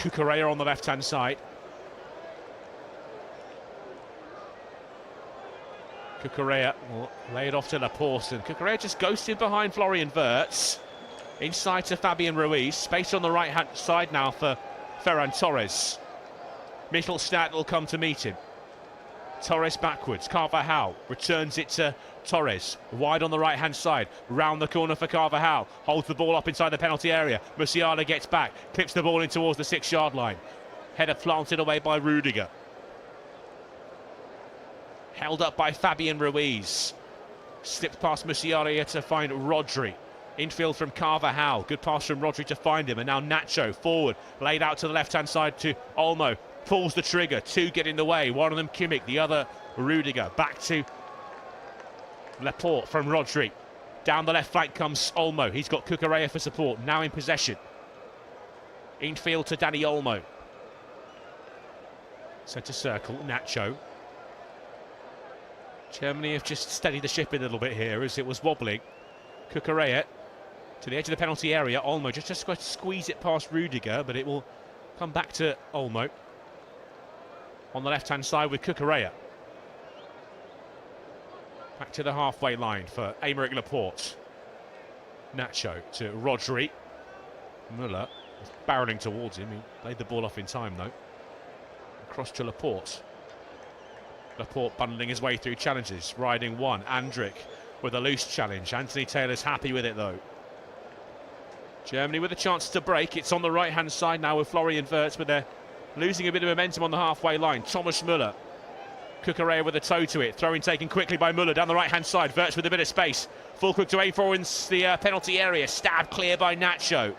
Cucurella on the left-hand side. Cucurella will lay it off to Laporte, and Cucurella just ghosted behind Florian Wirtz. Inside to Fabian Ruiz. Space on the right-hand side now for Ferran Torres. Mittelstadt will come to meet him. Torres backwards. Carvajal returns it to Torres. Wide on the right-hand side. Round the corner for Carvajal. Holds the ball up inside the penalty area. Musiala gets back. Clips the ball in towards the 6-yard line. Header planted away by Rudiger. Held up by Fabian Ruiz. Slipped past Musiala to find Rodri. Infield from Carvajal. Good pass from Rodri to find him. And now Nacho forward. Laid out to the left-hand side to Olmo. Pulls the trigger. Two get in the way. One of them Kimmich. The other Rudiger. Back to Laporte from Rodri. Down the left flank comes Olmo. He's got Cucurella for support. Now in possession. Infield to Dani Olmo. Centre circle. Nacho. Germany have just steadied the ship a little bit here as it was wobbling. Cucurella to the edge of the penalty area. Olmo just to squeeze it past Rudiger, but it will come back to Olmo. On the left-hand side with Cucurella. Back to the halfway line for Aymeric Laporte. Nacho to Rodri. Müller was barrelling towards him. He laid the ball off in time, though. Across to Laporte. Laporte bundling his way through challenges. Riding one. Andrić with a loose challenge. Anthony Taylor's happy with it, though. Germany with a chance to break. It's on the right-hand side now with Florian Wirtz, but they're losing a bit of momentum on the halfway line. Thomas Müller. Cucurella with a toe to it. Throw-in taken quickly by Müller down the right-hand side. Wirtz with a bit of space. Full quick to aim for in the penalty area. Stabbed clear by Nacho.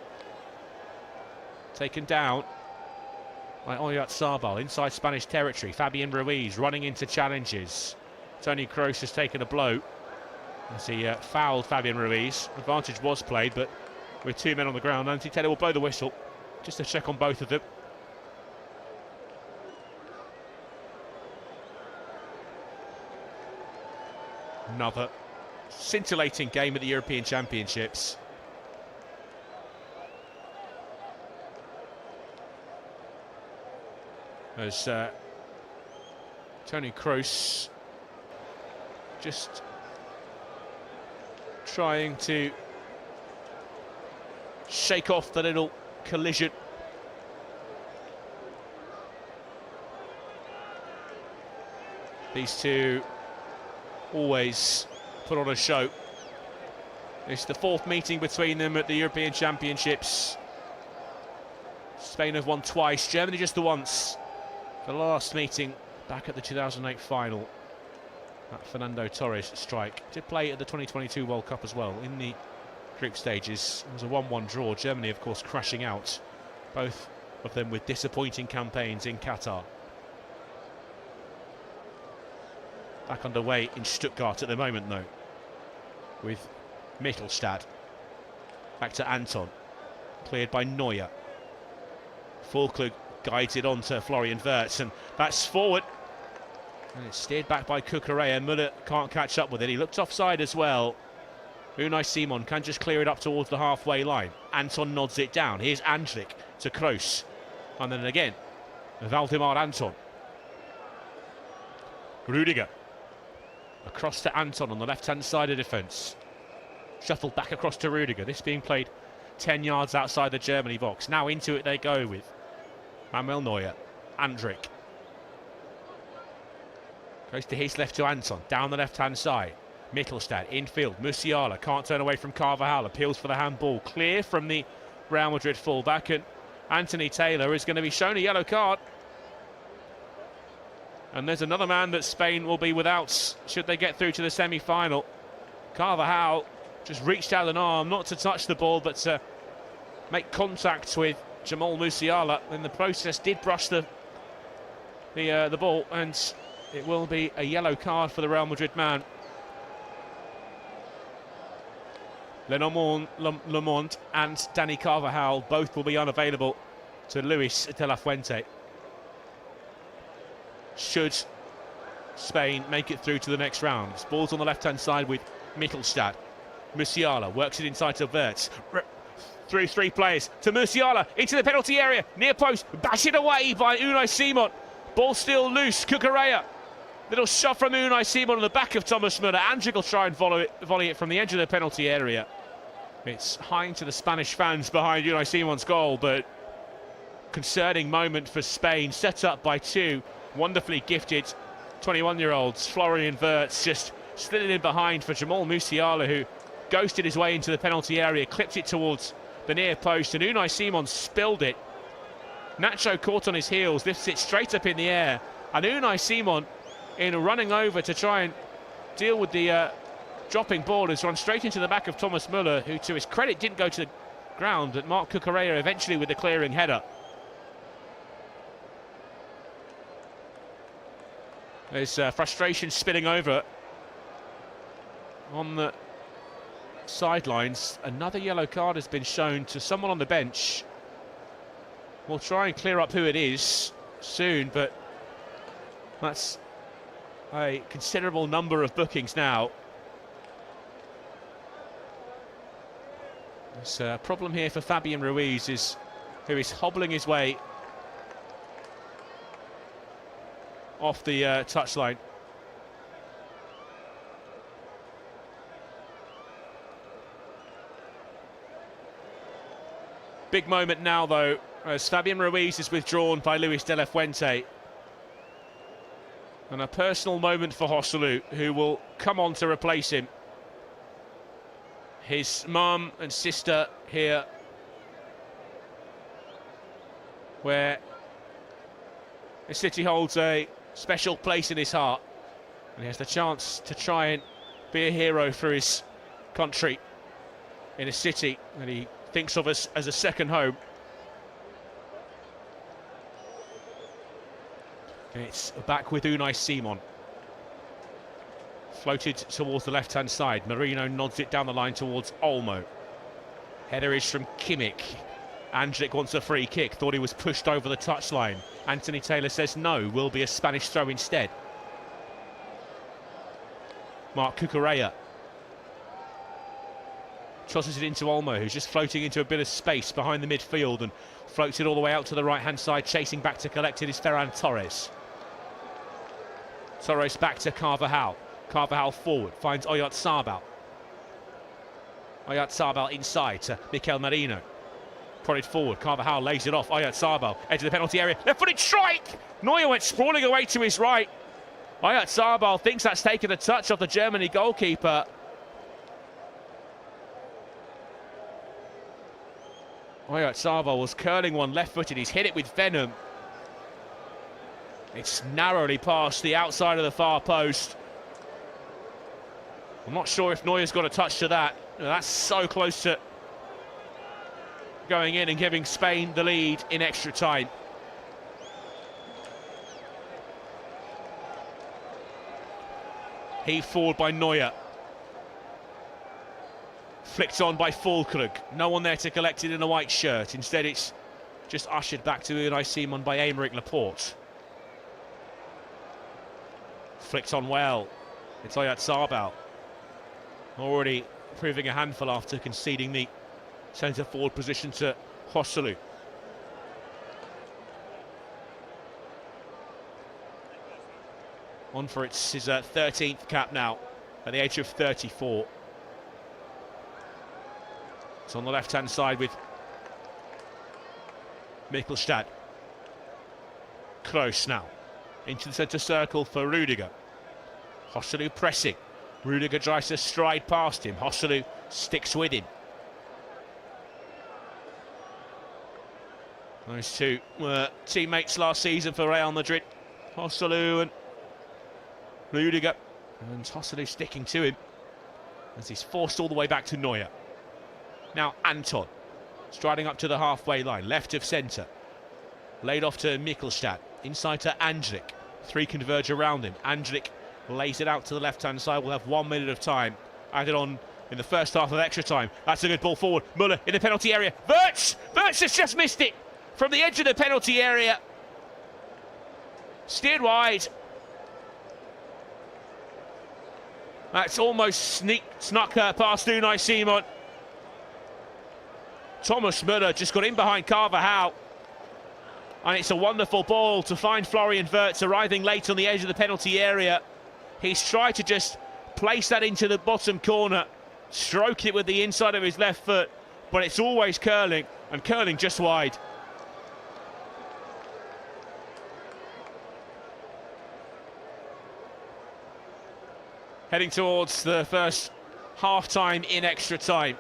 Taken down by Oyarzabal inside Spanish territory. Fabian Ruiz running into challenges. Toni Kroos has taken a blow as he fouled Fabian Ruiz. Advantage was played, but with two men on the ground, Anthony Taylor will blow the whistle just to check on both of them. Another scintillating game at the European Championships. As Toni Kroos just trying to shake off the little collision. These two always put on a show. It's the fourth meeting between them at the European Championships. Spain have won twice, Germany just the once. The last meeting back at the 2008 final. That Fernando Torres strike. Did play at the 2022 World Cup as well in the group stages. It was a 1-1 draw. Germany, of course, crashing out. Both of them with disappointing campaigns in Qatar. Back underway in Stuttgart at the moment, though, with Mittelstadt. Back to Anton. Cleared by Neuer. Füllkrug guides it on to Florian Wirtz, and that's forward. And it's steered back by Cucurella. Müller can't catch up with it. He looked offside as well. Unai Simon can just clear it up towards the halfway line. Anton nods it down. Here's Andrić to Kroos. And then again, Waldemar Anton. Rudiger. Across to Anton on the left-hand side of defence. Shuffled back across to Rudiger. This being played 10 yards outside the Germany box. Now into it they go with Manuel Neuer. Andrić. Goes to his left to Anton. Down the left-hand side. Mittelstadt, infield. Musiala can't turn away from Carvajal. Appeals for the handball. Clear from the Real Madrid fullback. And Anthony Taylor is going to be shown a yellow card. And there's another man that Spain will be without should they get through to the semi-final. Carvajal just reached out an arm, not to touch the ball, but to make contact with Jamal Musiala. In the process, did brush the ball, and it will be a yellow card for the Real Madrid man. Lemond and Dani Carvajal both will be unavailable to Luis de la Fuente. Should Spain make it through to the next round. This ball's on the left-hand side with Mittelstadt. Musiala works it inside to Wirtz. through three players to Musiala into the penalty area, near post, batted away by Unai Simon. Ball still loose. Cucurella, little shot from Unai Simon on the back of Thomas Müller. Andrić will try and volley it from the edge of the penalty area. It's high into the Spanish fans behind Unai Simon's goal, but concerning moment for Spain, set up by two wonderfully gifted 21-year-olds. Florian Wirtz just slid it in behind for Jamal Musiala, who ghosted his way into the penalty area, clipped it towards the near post, and Unai Simon spilled it. Nacho caught on his heels, lifts it straight up in the air, and Unai Simon, in running over to try and deal with the dropping ball, has run straight into the back of Thomas Müller, who to his credit didn't go to the ground, but Marc Cucurella eventually with the clearing header. There's frustration spilling over on the sidelines. Another yellow card has been shown to someone on the bench. We'll try and clear up who it is soon, but that's a considerable number of bookings now. There's a problem here for Fabian Ruiz, who is hobbling his way off the touchline. Big moment now, though, as Fabian Ruiz is withdrawn by Luis de la Fuente. And a personal moment for Joselu, who will come on to replace him. His mum and sister here, where the city holds a special place in his heart, and he has the chance to try and be a hero for his country in a city that he thinks of as a second home. And it's back with Unai Simon. Floated towards the left-hand side. Merino nods it down the line towards Olmo. Header is from Kimmich. Andrić wants a free kick. Thought he was pushed over the touchline. Anthony Taylor says no, will be a Spanish throw instead. Marc Cucurella tosses it into Olmo, who's just floating into a bit of space behind the midfield, and floats it all the way out to the right-hand side. Chasing back to collect it is Ferran Torres. Torres back to Carvajal. Carvajal forward, finds Oyarzabal. Oyarzabal inside to Mikel Merino. Prodded forward, Carvajal lays it off. Oyarzabal, edge of the penalty area, left-footed strike! Neuer went sprawling away to his right. Oyarzabal thinks that's taken a touch off the Germany goalkeeper. Oyarzabal was curling one left-footed, he's hit it with venom. It's narrowly past the outside of the far post. I'm not sure if Neuer's got a touch to that. That's so close to going in and giving Spain the lead in extra time. Heaved forward by Neuer. Flicked on by Füllkrug. No one there to collect it in a white shirt. Instead, it's just ushered back to Unai Simon by Aymeric Laporte. Flicked on well. It's Oyarzabal. Already proving a handful after conceding the centre-forward position to Joselu. On for his 13th cap now, at the age of 34. It's on the left-hand side with Mikkelstad. Close now. Into the centre circle for Rudiger. Joselu pressing. Rudiger tries to stride past him. Joselu sticks with him. Those two were teammates last season for Real Madrid. Joselu and Rudiger. And Joselu sticking to him as he's forced all the way back to Neuer. Now Anton, striding up to the halfway line, left of centre. Laid off to Mikkelstad, inside to Andrić. Three converge around him. Andrić lays it out to the left-hand side. We'll have 1 minute of time added on in the first half of extra time. That's a good ball forward. Müller in the penalty area. Wirtz has just missed it from the edge of the penalty area. Steered wide. That's almost snuck past Unai Simon. Thomas Müller just got in behind Carvajal. And it's a wonderful ball to find Florian Wirtz, arriving late on the edge of the penalty area. He's tried to just place that into the bottom corner, stroke it with the inside of his left foot, but it's always curling, and curling just wide. Heading towards the first half-time in extra time.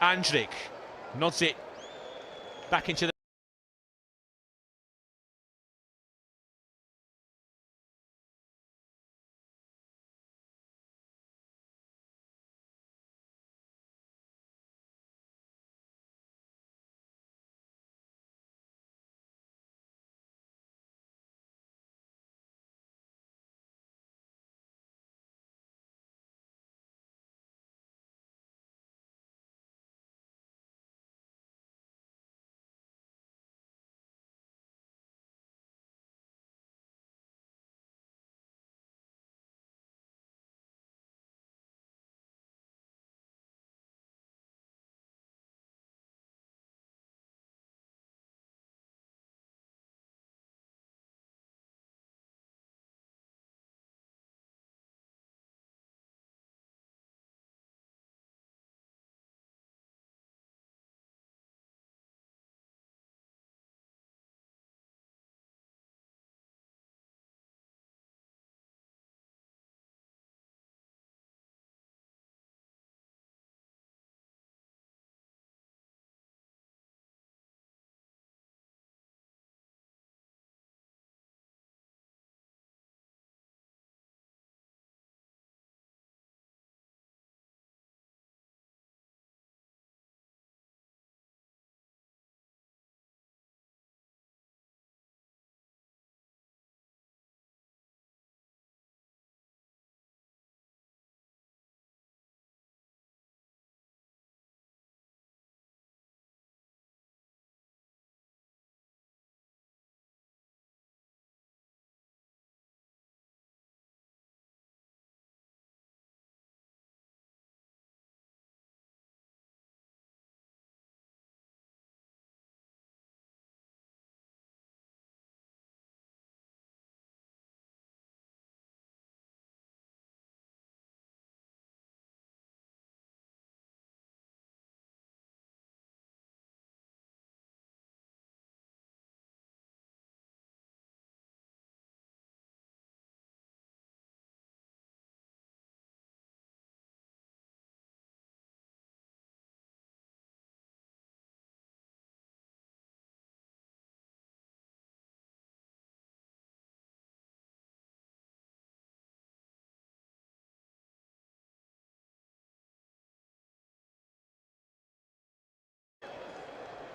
Andrich nods it back into the...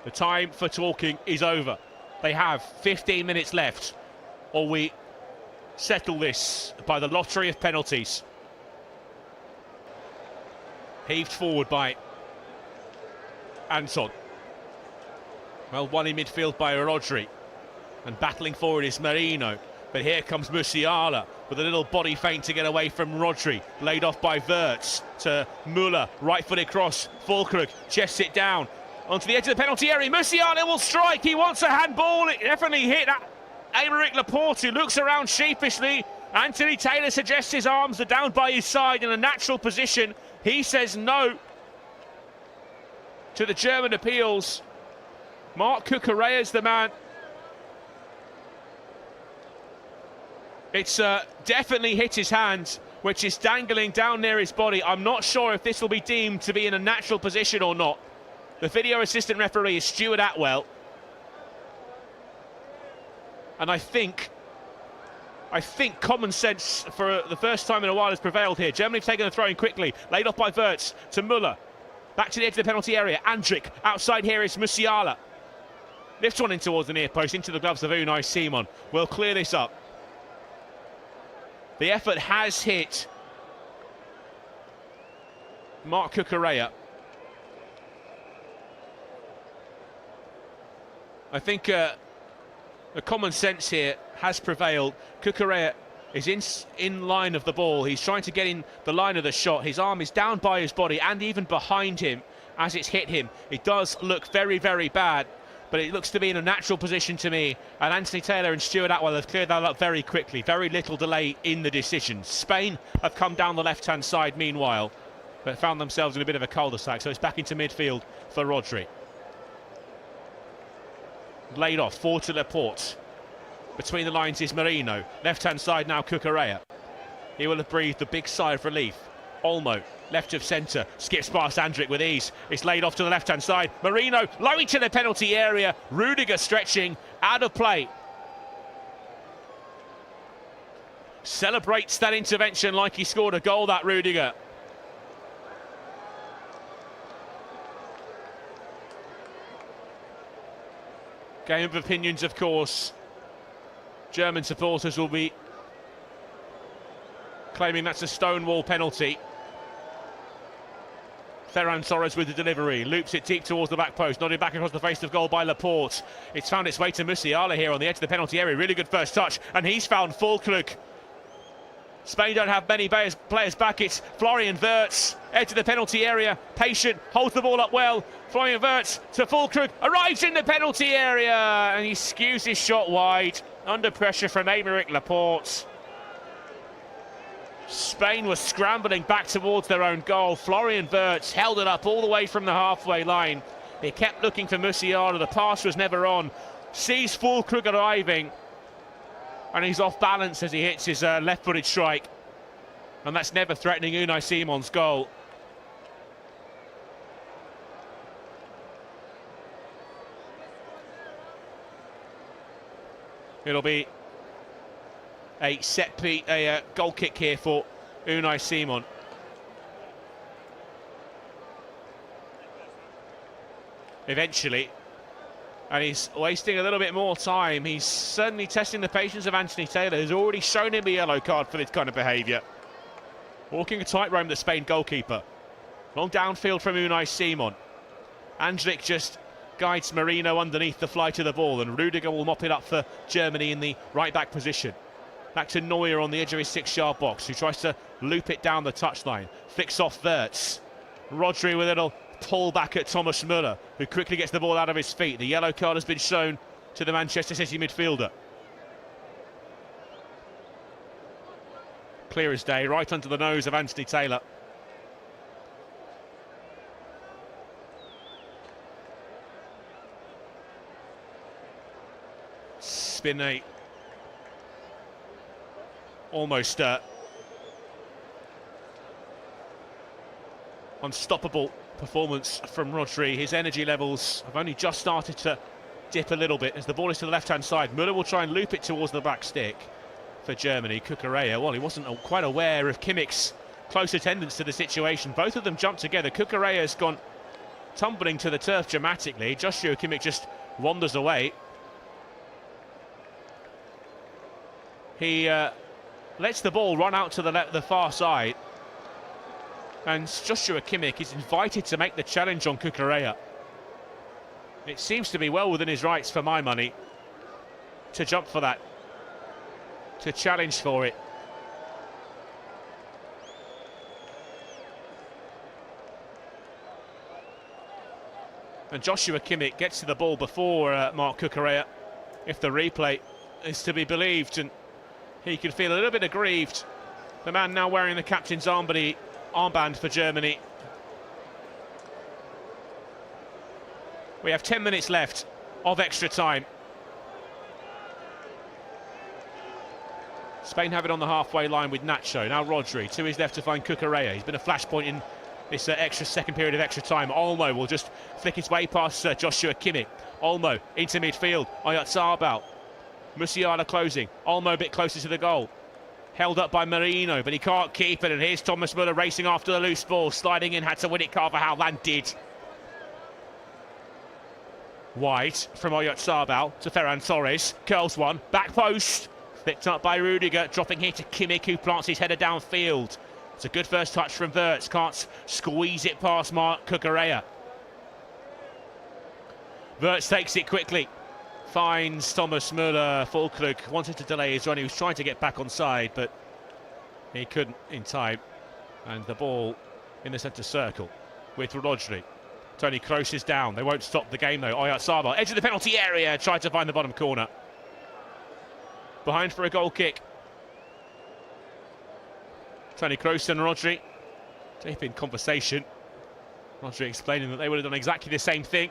The time for talking is over. They have 15 minutes left, or we settle this by the lottery of penalties. Heaved forward by Anton. Well, won in midfield by Rodri. And battling forward is Merino. But here comes Musiala with a little body feint to get away from Rodri. Laid off by Wirtz to Müller. Right-footed cross. Füllkrug chests it down onto the edge of the penalty area. Musiala will strike. He wants a handball. It definitely hit Aymeric Laporte, who looks around sheepishly. Anthony Taylor suggests his arms are down by his side in a natural position. He says no to the German appeals. Marc Cucurella is the man. It's definitely hit his hand, which is dangling down near his body. I'm not sure if this will be deemed to be in a natural position or not. The video assistant referee is Stuart Atwell. And I think common sense for the first time in a while has prevailed here. Germany have taken the throw in quickly. Laid off by Wirtz to Müller. Back to the edge of the penalty area. Andrich. Outside here is Musiala. Lifts one in towards the near post, into the gloves of Unai Simon. We'll clear this up. The effort has hit Marc Cucurella. I think the common sense here has prevailed. Cucurella is in line of the ball. He's trying to get in the line of the shot. His arm is down by his body and even behind him. as it's hit him. It does look very, very bad, but it looks to be in a natural position to me. And Anthony Taylor and Stuart Atwell have cleared that up very quickly. Very little delay in the decision. Spain have come down the left-hand side meanwhile, but found themselves in a bit of a cul-de-sac. So it's back into midfield for Rodri. Laid off, forward to Laporte. Between the lines is Merino. Left-hand side now Cucurella. He will have breathed a big sigh of relief. Olmo, left of centre, skips past Andrić with ease. It's laid off to the left-hand side. Merino, low into the penalty area. Rudiger stretching, out of play. Celebrates that intervention like he scored a goal, that Rudiger. Game of opinions, of course. German supporters will be claiming that's a stonewall penalty. Ferran Torres with the delivery, loops it deep towards the back post, nodded back across the face of goal by Laporte. It's found its way to Musiala here on the edge of the penalty area. Really good first touch, and he's found Füllkrug. Spain don't have many players back. It's Florian Wirtz, edge of the penalty area, patient, holds the ball up well. Florian Wirtz to Füllkrug, arrives in the penalty area, and he skews his shot wide, under pressure from Aymeric Laporte. Spain was scrambling back towards their own goal. Florian Wirtz held it up all the way from the halfway line. He kept looking for Musiala, the pass was never on. Sees Füllkrug arriving, and he's off balance as he hits his left-footed strike. And that's never threatening Unai Simon's goal. It'll be a goal kick here for Unai Simon. Eventually. And he's wasting a little bit more time. He's certainly testing the patience of Anthony Taylor, who's already shown him a yellow card for this kind of behaviour. Walking a tightrope, the Spain goalkeeper. Long downfield from Unai Simon. Andrić just guides Merino underneath the flight of the ball, and Rudiger will mop it up for Germany in the right-back position. Back to Neuer on the edge of his 6-yard box, who tries to loop it down the touchline. Flicks off Wirtz. Rodri with a little pull back at Thomas Müller, who quickly gets the ball out of his feet. The yellow card has been shown to the Manchester City midfielder. Clear as day, right under the nose of Anthony Taylor. It's been a almost unstoppable performance from Rodri. His energy levels have only just started to dip a little bit as the ball is to the left-hand side. Müller will try and loop it towards the back stick for Germany. Cucurella, well, he wasn't quite aware of Kimmich's close attendance to the situation. Both of them jumped together. Cucurella's gone tumbling to the turf dramatically. Joshua Kimmich just wanders away. He lets the ball run out to the far side, and Joshua Kimmich is invited to make the challenge on Cucurella. It seems to be well within his rights, for my money, to jump for that, to challenge for it. And Joshua Kimmich gets to the ball before Marc Cucurella, if the replay is to be believed, and he can feel a little bit aggrieved. The man now wearing the captain's armband for Germany. We have 10 minutes left of extra time. Spain have it on the halfway line with Nacho. Now Rodri to his left to find Cucurella. He's been a flashpoint in this extra second period of extra time. Olmo will just flick his way past Joshua Kimmich. Olmo into midfield. Oyarzabal. Musiala closing. Olmo a bit closer to the goal. Held up by Merino, but he can't keep it. And here's Thomas Müller racing after the loose ball. Sliding in, had to win it. Carvajal did. Wide from Oyarzabal to Ferran Torres. Curls one. Back post. Picked up by Rudiger. Dropping here to Kimmich, who plants his header downfield. It's a good first touch from Wirtz. Can't squeeze it past Marc Cucurella. Wirtz takes it quickly. Finds Thomas Müller. Füllkrug wanted to delay his run. He was trying to get back on side, but he couldn't in time. And the ball in the centre circle with Rodri. Toni Kroos is down. They won't stop the game though. Oyarzabal, edge of the penalty area, tried to find the bottom corner. Behind for a goal kick. Toni Kroos and Rodri deep in conversation. Rodri explaining that they would have done exactly the same thing.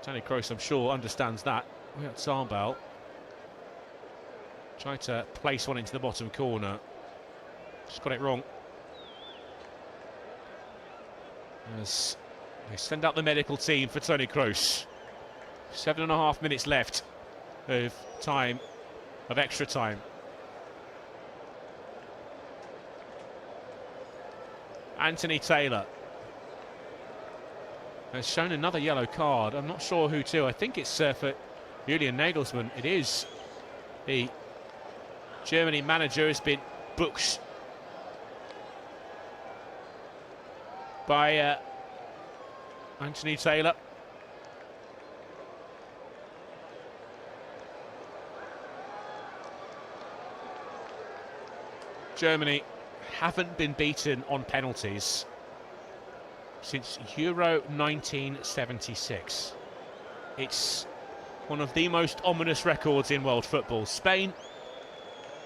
Toni Kroos, I'm sure, understands that. Oyarzabal tried to place one into the bottom corner. Just got it wrong. As they send out the medical team for Toni Kroos. 7.5 minutes left of time, of extra time. Anthony Taylor has shown another yellow card. I'm not sure who to. I think it's for Julian Nagelsmann. It is. The Germany manager has been booked by Anthony Taylor. Germany haven't been beaten on penalties since Euro 1976. It's one of the most ominous records in world football. Spain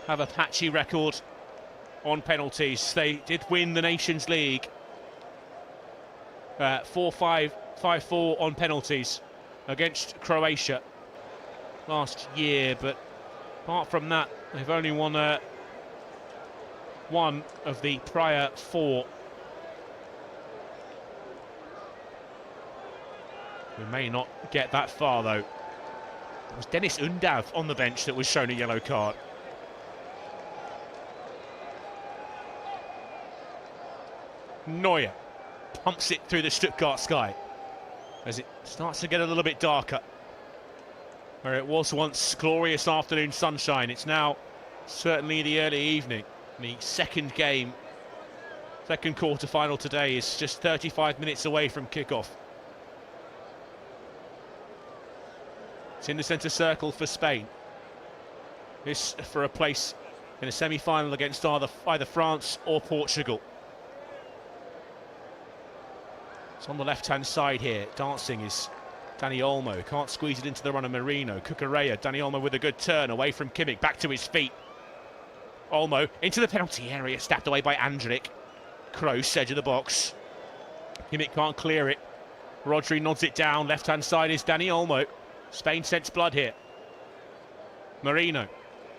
have a patchy record on penalties. They did win the Nations League 4-5, 5-4 on penalties against Croatia last year, but apart from that, they've only won one of the prior 4. We may not get that far though. It was Dennis Undav on the bench that was shown a yellow card. Neuer pumps it through the Stuttgart sky as it starts to get a little bit darker. Where it was once glorious afternoon sunshine, it's now certainly the early evening. The second game, second quarter final today is just 35 minutes away from kickoff. It's in the centre circle for Spain. This for a place in a semi-final against either France or Portugal. It's on the left-hand side here. Dancing is Dani Olmo. Can't squeeze it into the run of Merino. Cucurella. Dani Olmo with a good turn away from Kimmich. Back to his feet. Olmo into the penalty area. Stabbed away by Andrić. Kroos, edge of the box. Kimmich can't clear it. Rodri nods it down. Left-hand side is Dani Olmo. Spain scents blood here. Merino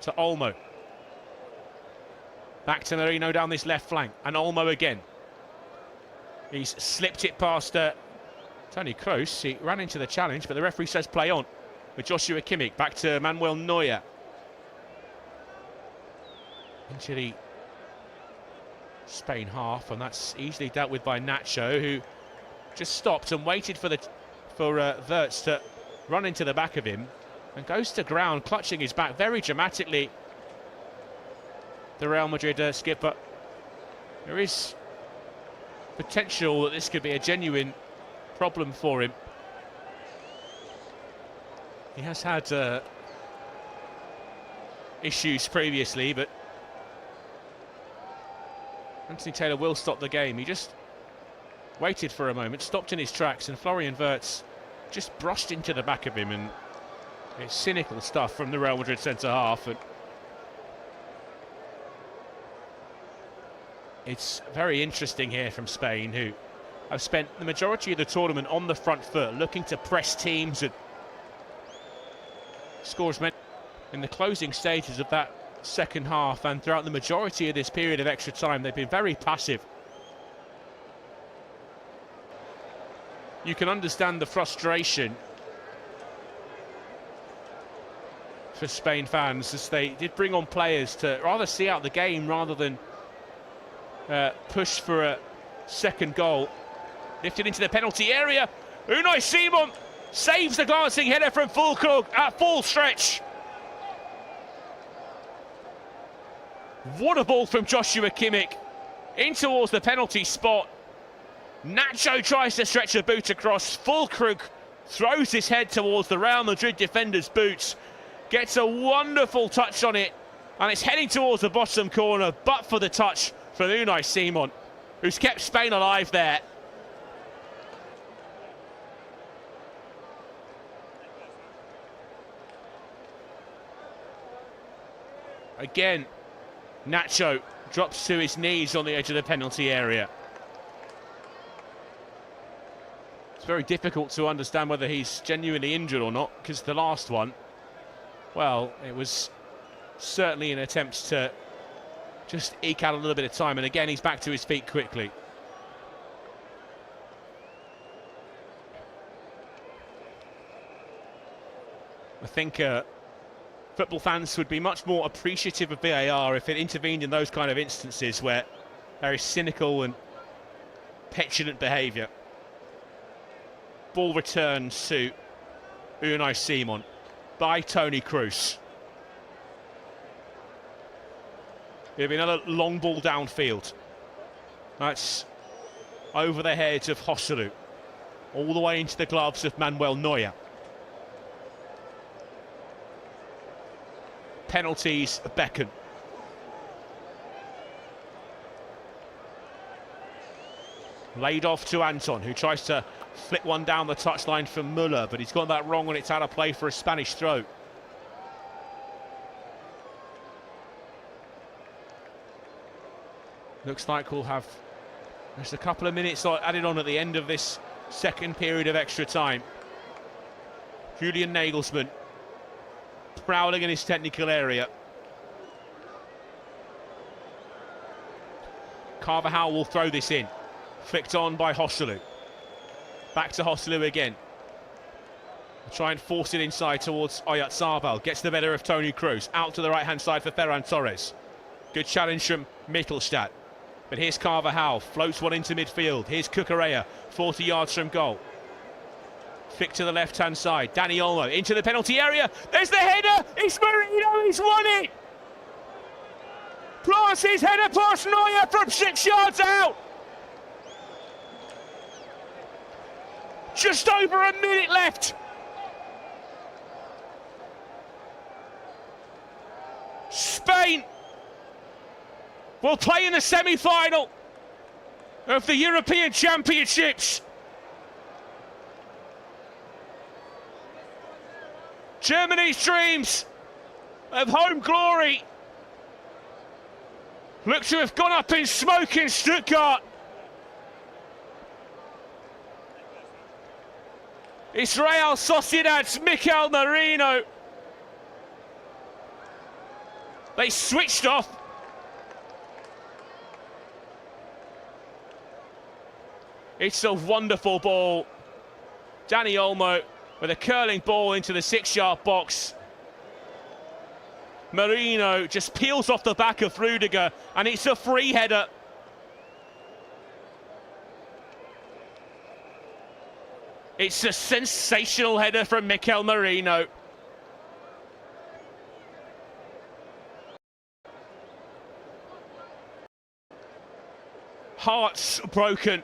to Olmo. Back to Merino down this left flank. And Olmo again. He's slipped it past Toni Kroos. He ran into the challenge, but the referee says play on with Joshua Kimmich. Back to Manuel Neuer. Into the Spain half, and that's easily dealt with by Nacho, who just stopped and waited for Wirtz to run into the back of him, and goes to ground, clutching his back very dramatically. The Real Madrid skipper. There is potential that this could be a genuine problem for him. He has had issues previously, but Anthony Taylor will stop the game. He just waited for a moment, stopped in his tracks, and Florian Wirtz just brushed into the back of him, and it's cynical stuff from the Real Madrid centre half. And it's very interesting here from Spain, who have spent the majority of the tournament on the front foot, looking to press teams and scores meant in the closing stages of that second half, and throughout the majority of this period of extra time they've been very passive. You can understand the frustration for Spain fans, as they did bring on players to rather see out the game rather than push for a second goal. Lifted into the penalty area. Unai Simon saves the glancing header from full stretch. What a ball from Joshua Kimmich in towards the penalty spot. Nacho tries to stretch a boot across. Füllkrug throws his head towards the Real Madrid defender's boots. Gets a wonderful touch on it, and it's heading towards the bottom corner, but for the touch from Unai Simon, who's kept Spain alive there. Again, Nacho drops to his knees on the edge of the penalty area. It's very difficult to understand whether he's genuinely injured or not, because the last one, well, it was certainly an attempt to just eke out a little bit of time, and again he's back to his feet quickly. I think football fans would be much more appreciative of VAR if it intervened in those kind of instances where there is cynical and petulant behaviour. Ball returns to Unai Simon by Toni Kroos. It'll be another long ball downfield. That's over the heads of Joselu, all the way into the gloves of Manuel Neuer. Penalties beckon. Laid off to Anton, who tries to flick one down the touchline for Müller, but he's got that wrong and it's out of play for a Spanish throw. Looks like we'll have just a couple of minutes added on at the end of this second period of extra time. Julian Nagelsmann prowling in his technical area. Carvajal will throw this in. Flicked on by Joselu. Back to Joselu again. Try and force it inside towards Oyarzabal. Gets the better of Toni Kroos. Out to the right-hand side for Ferran Torres. Good challenge from Mittelstadt. But here's Carvajal. Floats one into midfield. Here's Cucurella. 40 yards from goal. Flick to the left-hand side. Dani Olmo into the penalty area. There's the header. It's Merino. He's won it. Plants his header past Neuer from 6 yards out. Just over a minute left. Spain will play in the semi-final of the European Championships. Germany's dreams of home glory look to have gone up in smoke in Stuttgart. It's Real Sociedad's Mikel Merino. They switched off. It's a wonderful ball. Dani Olmo with a curling ball into the 6-yard box. Merino just peels off the back of Rudiger, and it's a free header. It's a sensational header from Mikel Merino. Hearts broken.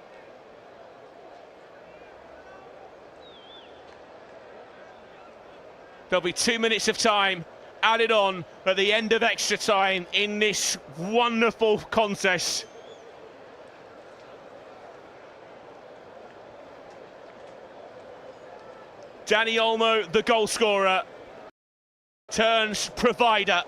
There'll be 2 minutes of time added on at the end of extra time in this wonderful contest. Dani Olmo, the goal scorer, turns provider.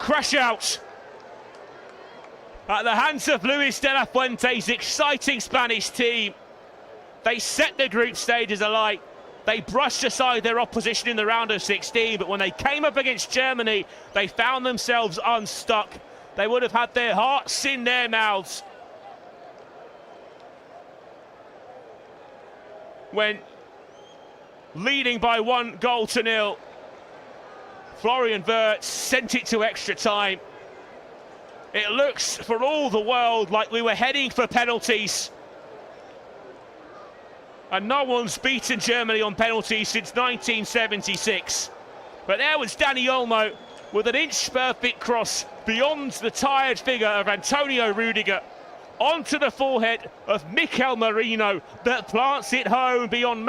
crash out at the hands of Luis de la Fuente's exciting Spanish team. They set the group stages alight. They brushed aside their opposition in the round of 16, but when they came up against Germany, they found themselves unstuck. They would have had their hearts in their mouths when, leading by 1-0, Florian Wirtz sent it to extra time. It looks for all the world like we were heading for penalties. And no one's beaten Germany on penalties since 1976. But there was Dani Olmo with an inch-perfect cross beyond the tired figure of Antonio Rudiger onto the forehead of Mikel Merino that plants it home beyond